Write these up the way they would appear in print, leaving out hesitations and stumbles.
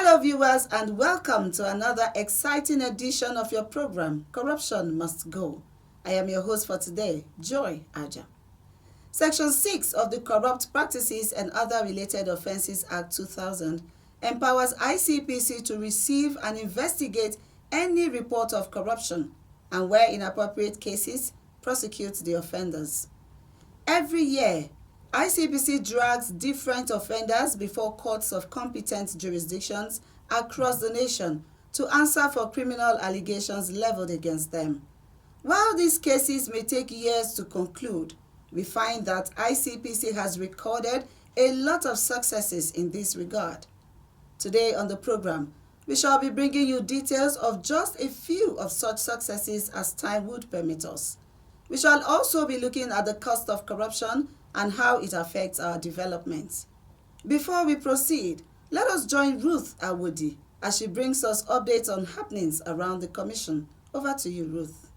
Hello viewers, and welcome to another exciting edition of your program, Corruption Must Go. I am your host for today, Joy Aja. Section 6 of the Corrupt Practices and Other Related Offences Act 2000 empowers ICPC to receive and investigate any report of corruption and, where in appropriate cases, prosecute the offenders. Every year, ICPC drags different offenders before courts of competent jurisdictions across the nation to answer for criminal allegations leveled against them. While these cases may take years to conclude, we find that ICPC has recorded a lot of successes in this regard. Today on the program, we shall be bringing you details of just a few of such successes as time would permit us. We shall also be looking at the cost of corruption and how it affects our development. Before we proceed, let us join Ruth Awudi as she brings us updates on happenings around the Commission. Over to you, Ruth.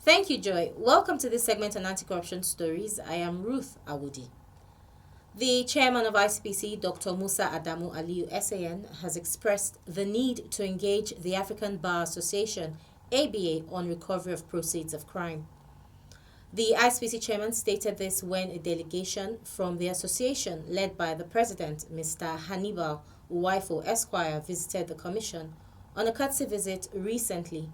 Thank you, Joy. Welcome to this segment on anti-corruption stories. I am Ruth Awudi. The chairman of ICPC, Dr. Musa Adamu Aliyu SAN, has expressed the need to engage the African Bar Association, ABA, on recovery of proceeds of crime. The ICPC chairman stated this when a delegation from the association, led by the president, Mr. Hannibal Uwaifo Esquire, visited the commission on a courtesy visit recently.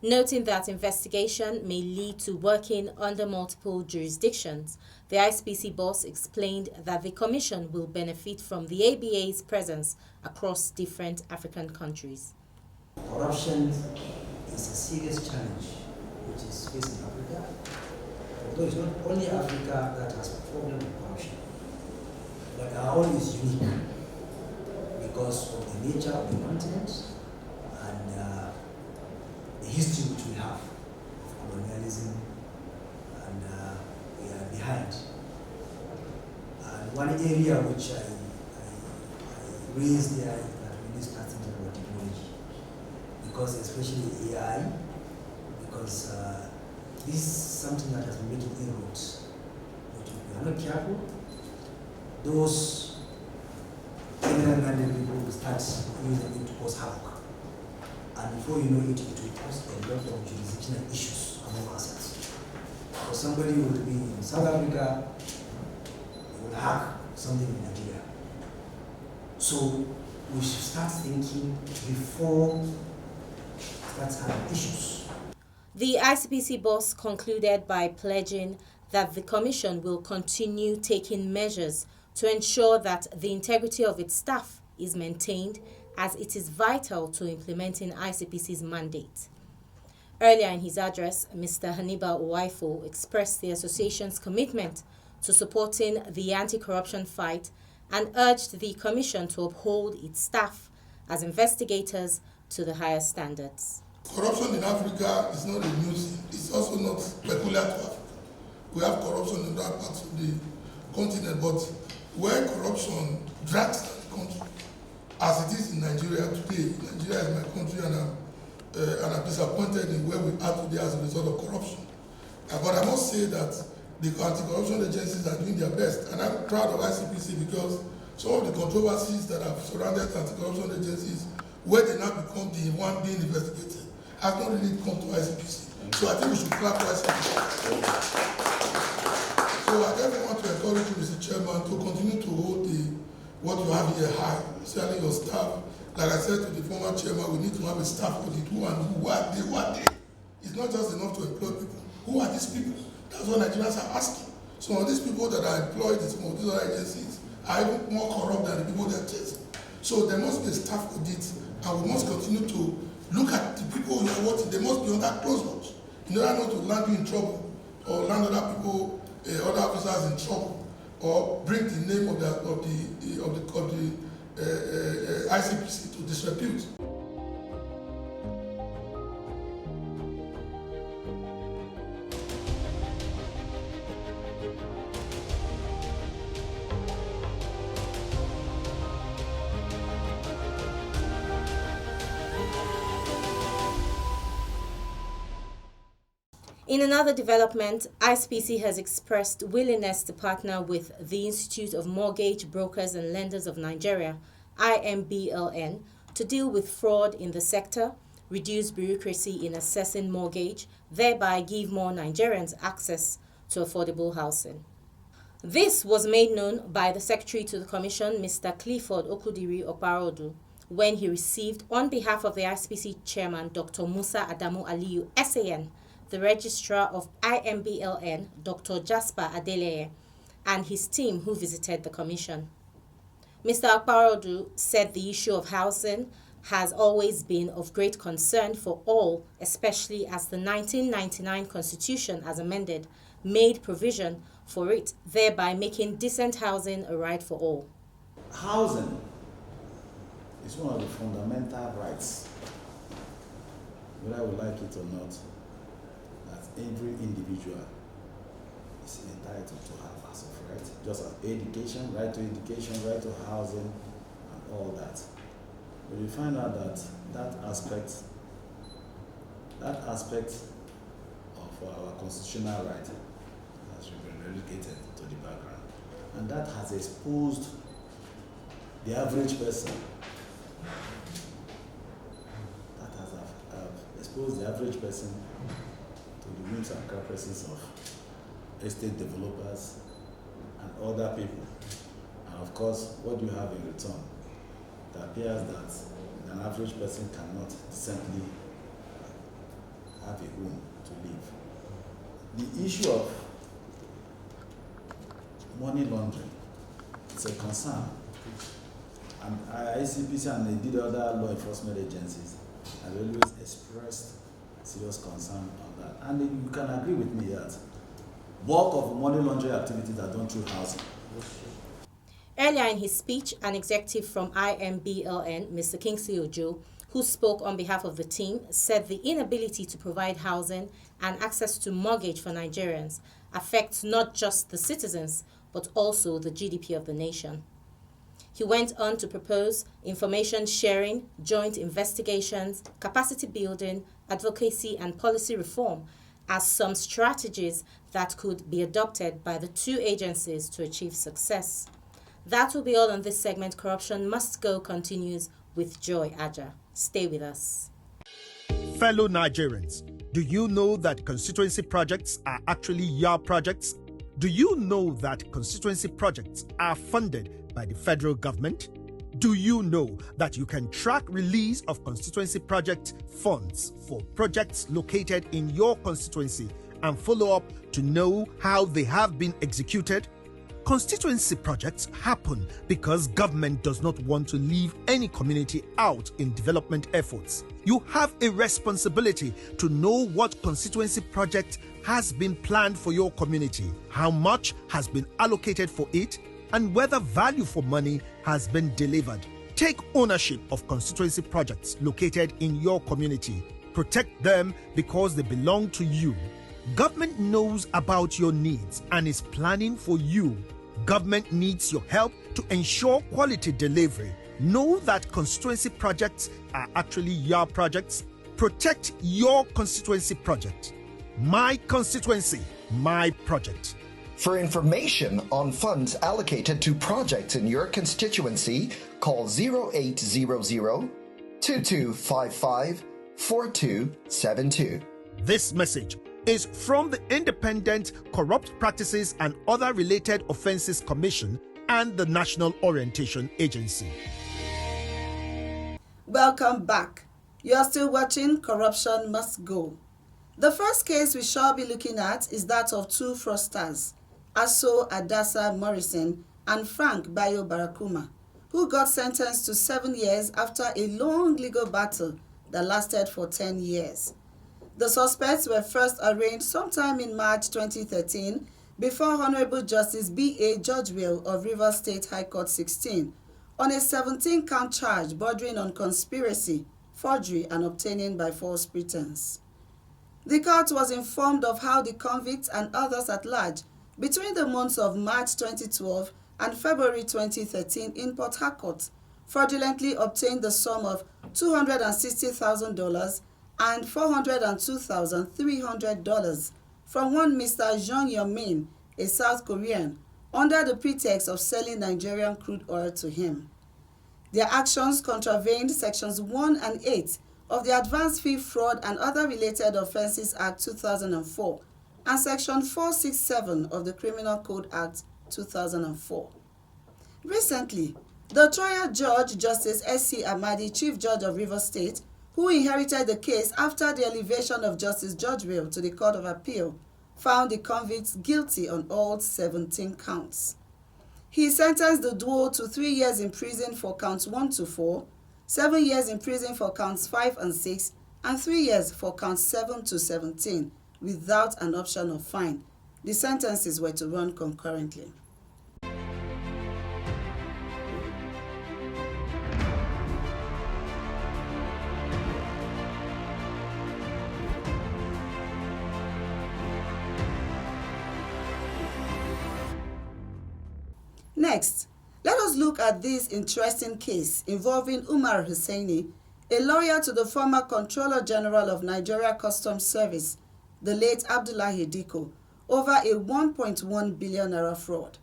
Noting that investigation may lead to working under multiple jurisdictions, the ICPC boss explained that the commission will benefit from the ABA's presence across different African countries. Corruption is a serious challenge which is facing Africa, although it's not only Africa that has a problem with corruption, but our own is unique because of the nature of the continent and the history which we have of colonialism, and we are behind. And one area which I raised there is that we need to start thinking about technology, because especially AI, because this is something that has been making inroads. But if we are not careful, those criminal-minded people will start using it to cause havoc. And before you know it, it will cause a lot of jurisdictional issues among ourselves. So somebody will be in South Africa, they will hack something in Nigeria. So we should start thinking before we start having issues. The ICPC boss concluded by pledging that the commission will continue taking measures to ensure that the integrity of its staff is maintained, as it is vital to implementing ICPC's mandate. Earlier in his address, Mr. Hannibal Uwaifo expressed the association's commitment to supporting the anti-corruption fight and urged the commission to uphold its staff as investigators to the highest standards. Corruption in Africa is not a new thing. It's also not peculiar to Africa. We have corruption in other parts of the continent, but where corruption drags the country, as it is in Nigeria today. Nigeria is my country, and I'm disappointed in where we are today as a result of corruption. But I must say that the anti-corruption agencies are doing their best, and I'm proud of ICPC because some of the controversies that have surrounded anti-corruption agencies, where they now become the one being investigated, has not really come to ICPC. So I think we should clap for ICPC. So I definitely want to encourage you, Mr. Chairman, to continue to hold what you have here high, especially your staff. Like I said to the former chairman, we need to have a staff audit. Who are they? It's not just enough to employ people. Who are these people? That's what Nigerians are asking. Some of these people that are employed in some of these other agencies are even more corrupt than the people they're chasing. So there must be a staff audit, and we must continue to look at the people who are working. They must be under close watch in order not to land you in trouble or land other people, other officers in trouble, or bring the name of the ICPC to disrepute. In another development, ICPC has expressed willingness to partner with the Institute of Mortgage Brokers and Lenders of Nigeria, IMBLN, to deal with fraud in the sector, reduce bureaucracy in assessing mortgage, thereby give more Nigerians access to affordable housing. This was made known by the Secretary to the Commission, Mr. Clifford Okudiri Oparodu, when he received, on behalf of the ICPC Chairman, Dr. Musa Adamu Aliyu, SAN, the Registrar of IMBLN, Dr. Jasper Adeleye, and his team who visited the Commission. Mr. Oparodu said the issue of housing has always been of great concern for all, especially as the 1999 Constitution, as amended, made provision for it, thereby making decent housing a right for all. Housing is one of the fundamental rights, whether we like it or not, that every individual is entitled to have as of right, just as education, right to housing, and all that. But we find out that that aspect of our constitutional right has been relegated to the background, and that has exposed the average person. That has exposed the average person to the whims and caprices of estate developers and other people. And of course, what do you have in return? It appears that an average person cannot decently have a home to live. The issue of money laundering is a concern. And ICPC and indeed other law enforcement agencies have always expressed serious concern on that. And you can agree with me that bulk of money laundering activities are done through housing. Earlier in his speech, an executive from IMBLN, Mr. Kingsley Ojo, who spoke on behalf of the team, said the inability to provide housing and access to mortgage for Nigerians affects not just the citizens, but also the GDP of the nation. He went on to propose information sharing, joint investigations, capacity building, advocacy, and policy reform as some strategies that could be adopted by the two agencies to achieve success. That will be all on this segment. Corruption Must Go continues with Joy Aja. Stay with us. Fellow Nigerians, do you know that constituency projects are actually your projects? Do you know that constituency projects are funded by the federal government? Do you know that you can track release of constituency project funds for projects located in your constituency and follow up to know how they have been executed? Constituency projects happen because government does not want to leave any community out in development efforts. You have a responsibility to know what constituency project has been planned for your community, how much has been allocated for it, and whether value for money has been delivered. Take ownership of constituency projects located in your community. Protect them because they belong to you. Government knows about your needs and is planning for you. Government needs your help to ensure quality delivery. Know that constituency projects are actually your projects. Protect your constituency project. My constituency, my project. For information on funds allocated to projects in your constituency, call 0800 2255 4272. This message is from the Independent Corrupt Practices and Other Related Offences Commission and the National Orientation Agency. Welcome back. You are still watching Corruption Must Go. The first case we shall be looking at is that of two fraudsters, Aso Adasa Morrison and Frank Bayo Barakuma, who got sentenced to 7 years after a long legal battle that lasted for 10 years. The suspects were first arraigned sometime in March 2013 before Honorable Justice B.A. Georgeville of Rivers State High Court 16 on a 17-count charge bordering on conspiracy, forgery, and obtaining by false pretense. The court was informed of how the convicts and others at large between the months of March 2012 and February 2013 in Port Harcourt fraudulently obtained the sum of $260,000 and $402,300 from one Mr. Jeong Yeon-min, a South Korean, under the pretext of selling Nigerian crude oil to him. Their actions contravened Sections 1 and 8 of the Advance Fee Fraud and Other Related Offences Act 2004 and Section 467 of the Criminal Code Act 2004. Recently, the trial judge, Justice S.C. Amadi, Chief Judge of Rivers State, who inherited the case after the elevation of Justice George Will to the Court of Appeal, found the convicts guilty on all 17 counts. He sentenced the duo to 3 years in prison for counts 1 to 4, 7 years in prison for counts 5 and 6, and 3 years for counts 7 to 17, without an option of fine. The sentences were to run concurrently. Next, let us look at this interesting case involving Umar Hussaini, a lawyer to the former Controller General of Nigeria Customs Service, the late Abdullahi Diko, over a 1.1 billion naira fraud.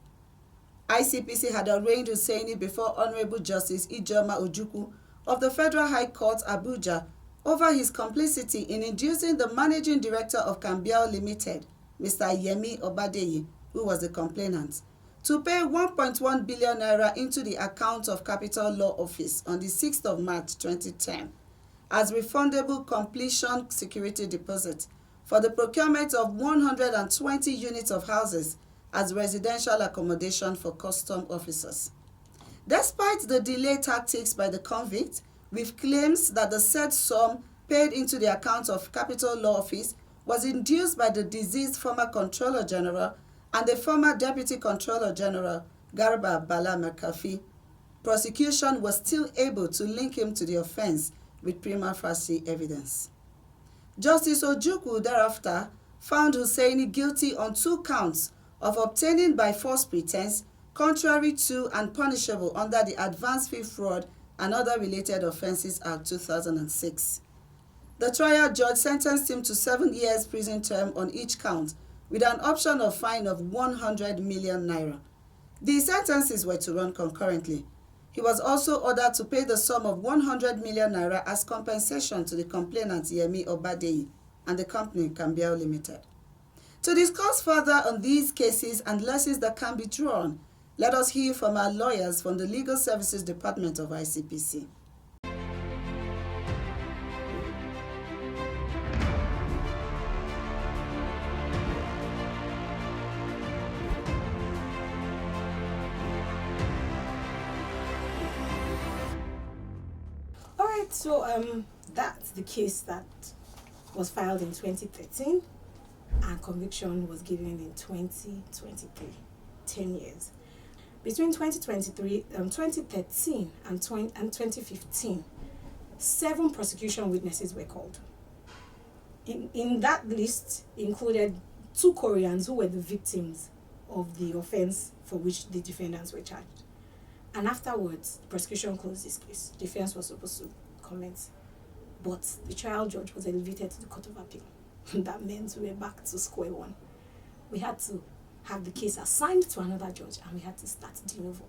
ICPC had arraigned Hussaini before Honorable Justice Ijoma Ojukwu of the Federal High Court, Abuja, over his complicity in inducing the Managing Director of Cambiao Limited, Mr. Yemi Obadeyi, who was the complainant, to pay 1.1 billion naira into the account of Capital Law Office on the 6th of March 2010 as refundable completion security deposit for the procurement of 120 units of houses as residential accommodation for custom officers. Despite the delay tactics by the convict, with claims that the said sum paid into the account of Capital Law Office was induced by the deceased former Controller General and the former Deputy Controller General, Garba Bala Makafi, prosecution was still able to link him to the offense with prima facie evidence. Justice Ojukwu thereafter found Hussaini guilty on 2 counts of obtaining by false pretense, contrary to and punishable under the Advance Fee Fraud and Other Related Offences Act 2006. The trial judge sentenced him to 7 years prison term on each count, with an option of fine of 100 million naira. The sentences were to run concurrently. He was also ordered to pay the sum of 100 million naira as compensation to the complainant Yemi Obadeyi and the company Cambiao Limited. To discuss further on these cases and lessons that can be drawn, let us hear from our lawyers from the Legal Services Department of ICPC. So that's the case that was filed in 2013 and conviction was given in 2023, 10 years. Between 2013 and 2015, 7 prosecution witnesses were called. In that list included 2 Koreans who were the victims of the offense for which the defendants were charged. And afterwards, the prosecution closed this case. Defense was supposed to comment, but the trial judge was elevated to the Court of Appeal. That meant we were back to square one. We had to have the case assigned to another judge and we had to start de novo.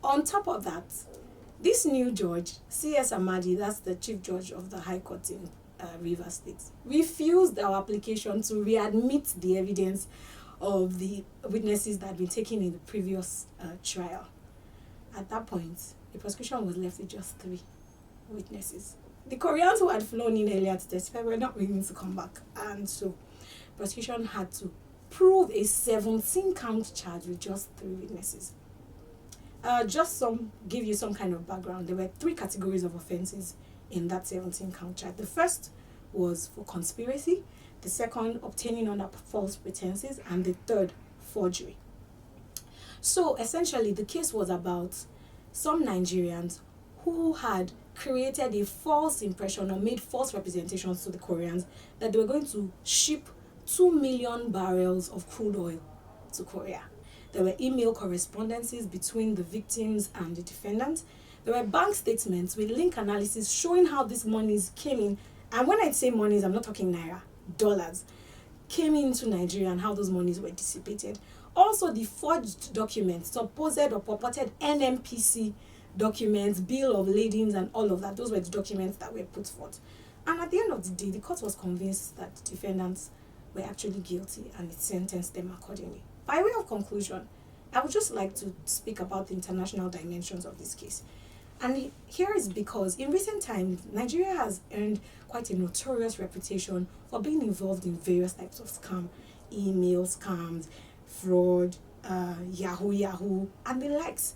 On top of that, this new judge, C.S. Amadi, that's the Chief Judge of the High Court in Rivers State, refused our application to readmit the evidence of the witnesses that had been taken in the previous trial. At that point, the prosecution was left with just 3 witnesses. The Koreans who had flown in earlier to testify were not willing to come back, and so prosecution had to prove a 17-count charge with just 3 witnesses. Give you some kind of background. There were 3 categories of offenses in that 17-count charge. The first was for conspiracy, the second obtaining under false pretenses, and the third forgery. So essentially the case was about some Nigerians who had created a false impression or made false representations to the Koreans that they were going to ship 2 million barrels of crude oil to Korea. There were email correspondences between the victims and the defendant. There were bank statements with link analysis showing how these monies came in. And when I say monies, I'm not talking naira, dollars. came into Nigeria and how those monies were dissipated. Also, the forged documents, supposed or purported NMPC documents, bill of ladings, and all of that. Those were the documents that were put forth. And at the end of the day, the court was convinced that the defendants were actually guilty and it sentenced them accordingly. By way of conclusion, I would just like to speak about the international dimensions of this case. And here is because in recent times, Nigeria has earned quite a notorious reputation for being involved in various types of scam, email scams, fraud, Yahoo, and the likes.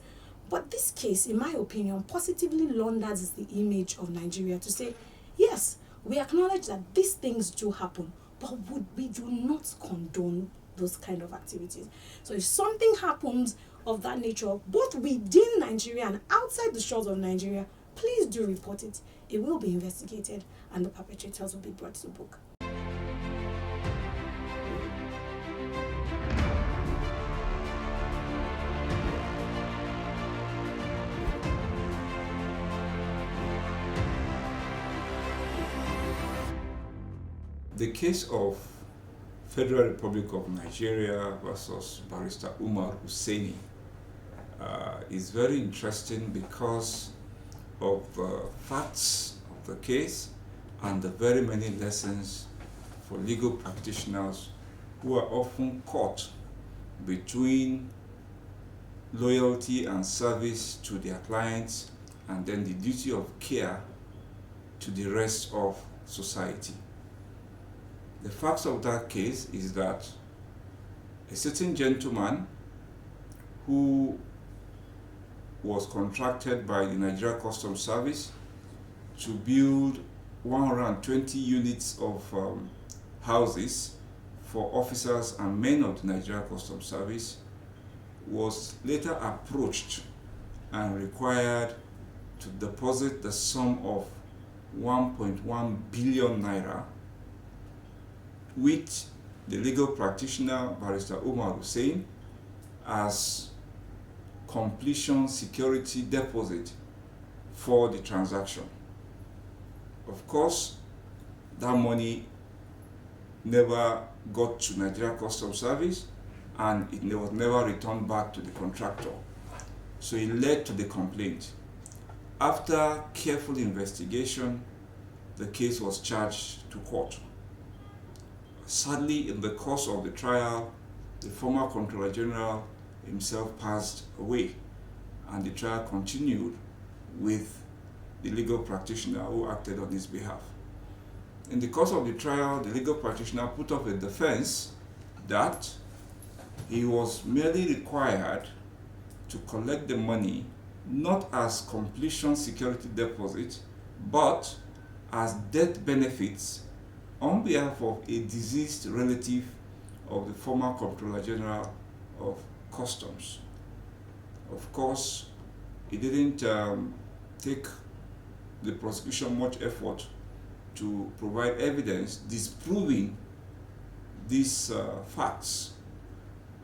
But this case, in my opinion, positively launders the image of Nigeria to say, yes, we acknowledge that these things do happen, but we do not condone those kind of activities. So if something happens of that nature, both within Nigeria and outside the shores of Nigeria, please do report it. It will be investigated and the perpetrators will be brought to book. The case of Federal Republic of Nigeria versus Barrister Umar Hussaini is very interesting because of the facts of the case and the very many lessons for legal practitioners who are often caught between loyalty and service to their clients and then the duty of care to the rest of society. The facts of that case is that a certain gentleman who was contracted by the Nigeria Customs Service to build 120 units of houses for officers and men of the Nigeria Customs Service was later approached and required to deposit the sum of 1.1 billion naira, which the legal practitioner Barrister Umar Hussain as completion security deposit for the transaction. Of course, that money never got to Nigeria Customs Service and it was never returned back to the contractor. So it led to the complaint. After careful investigation, the case was charged to court. Sadly, in the course of the trial, the former Comptroller General himself passed away, and the trial continued with the legal practitioner who acted on his behalf. In the course of the trial, the legal practitioner put up a defense that he was merely required to collect the money not as completion security deposit, but as death benefits on behalf of a deceased relative of the former Comptroller General of Customs. Of course, it didn't take the prosecution much effort to provide evidence disproving these facts,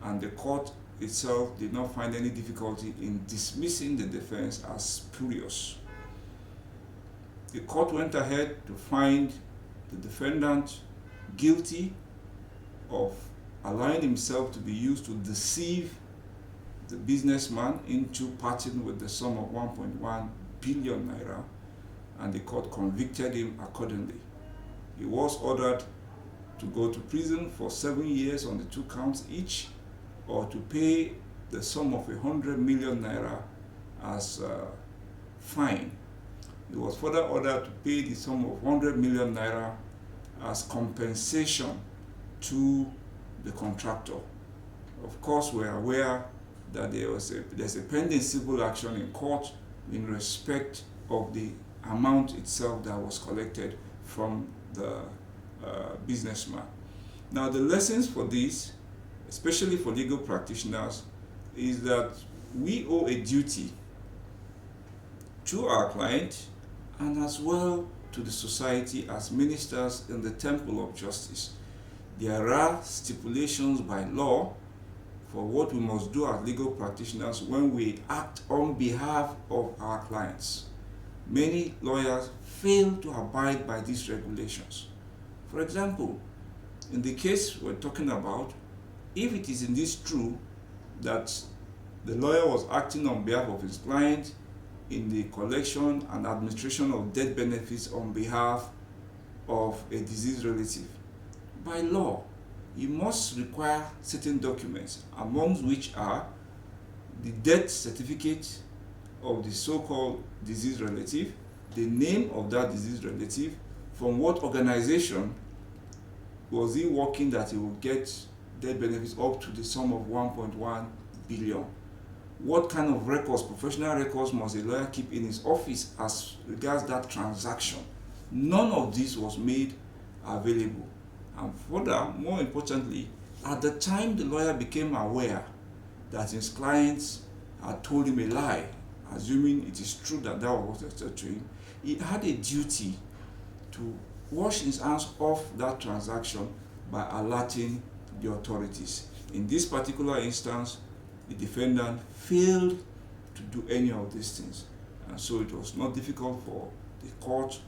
and the court itself did not find any difficulty in dismissing the defense as spurious. The court went ahead to find the defendant guilty of allowing himself to be used to deceive the businessman into parting with the sum of 1.1 billion naira, and the court convicted him accordingly. He was ordered to go to prison for 7 years on the 2 counts each, or to pay the sum of 100 million naira as a fine. He was further ordered to pay the sum of 100 million naira as compensation to the contractor. Of course, we are aware that there's a pending civil action in court in respect of the amount itself that was collected from the businessman. Now, the lessons for this, especially for legal practitioners, is that we owe a duty to our client and as well to the society as ministers in the temple of justice. There are stipulations by law for what we must do as legal practitioners when we act on behalf of our clients. Many lawyers fail to abide by these regulations. For example, in the case we're talking about, if it is indeed true that the lawyer was acting on behalf of his client in the collection and administration of death benefits on behalf of a deceased relative, by law, he must require certain documents, among which are the death certificate of the so-called deceased relative, the name of that deceased relative, from what organization was he working that he would get death benefits up to the sum of 1.1 billion. What kind of records, professional records, must a lawyer keep in his office as regards that transaction? None of this was made available. And further, more importantly, at the time the lawyer became aware that his clients had told him a lie, assuming it is true that that was what they said to him, he had a duty to wash his hands off that transaction by alerting the authorities. In this particular instance, the defendant failed to do any of these things, and so it was not difficult for the court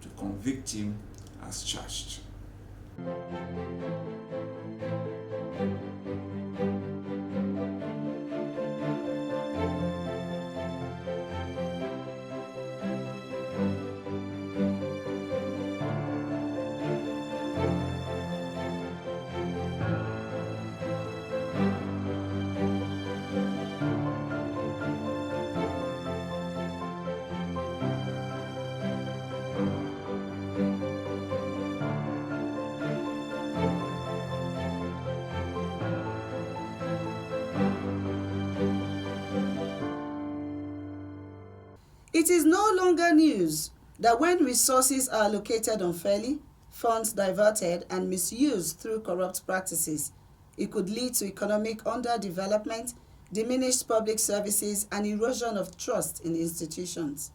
to convict him as charged. It is no longer news that when resources are allocated unfairly, funds diverted and misused through corrupt practices, it could lead to economic underdevelopment, diminished public services, and erosion of trust in institutions.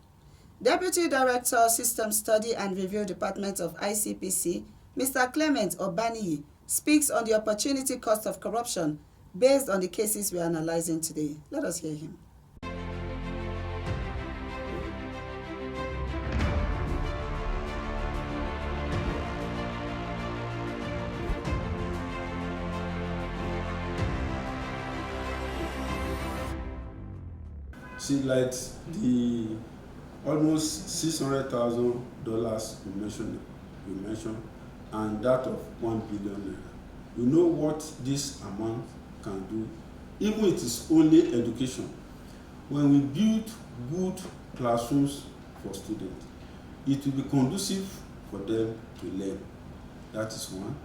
Deputy Director, System Study and Review Department of ICPC, Mr. Clement Obaniyi, speaks on the opportunity cost of corruption based on the cases we are analyzing today. Let us hear him. See, like the almost $600,000 you mentioned, and that of 1 billion naira. You know what this amount can do, even it is only education. When we build good classrooms for students, it will be conducive for them to learn. That is one.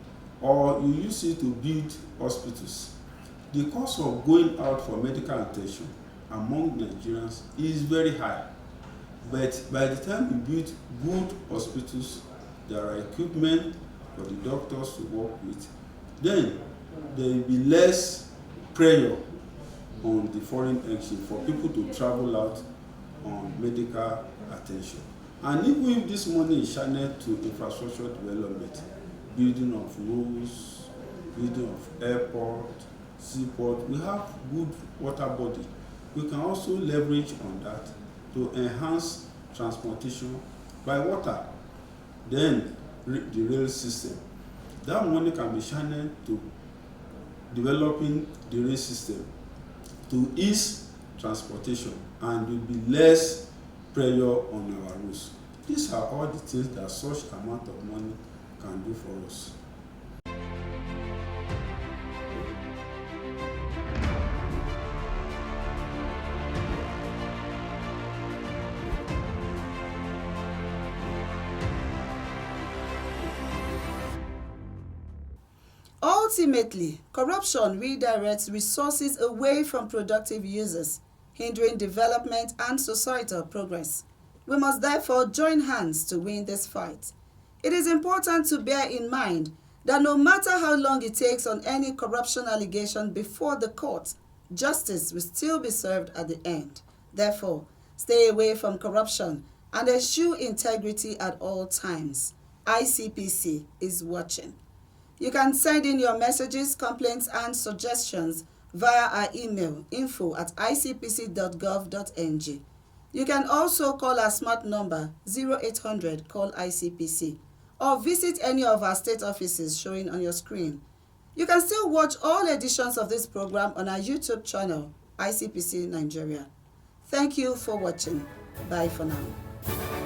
Or you use it to build hospitals. The cost of going out for medical attention among Nigerians is very high. But by the time we build good hospitals, there are equipment for the doctors to work with, then there will be less pressure on the foreign exchange for people to travel out on medical attention. And even if this money is channeled to infrastructure development, building of roads, building of airport, seaport, we have good water body. We can also leverage on that to enhance transportation by water. Then the rail system. That money can be channeled to developing the rail system to ease transportation and will be less pressure on our roads. These are all the things that such amount of money can do for us. Ultimately, corruption redirects resources away from productive users, hindering development and societal progress. We must therefore join hands to win this fight. It is important to bear in mind that no matter how long it takes on any corruption allegation before the court, justice will still be served at the end. Therefore, stay away from corruption and eschew integrity at all times. ICPC is watching. You can send in your messages, complaints, and suggestions via our email info@icpc.gov.ng. You can also call our smart number 0800 call ICPC or visit any of our state offices showing on your screen. You can still watch all editions of this program on our YouTube channel, ICPC Nigeria. Thank you for watching. Bye for now.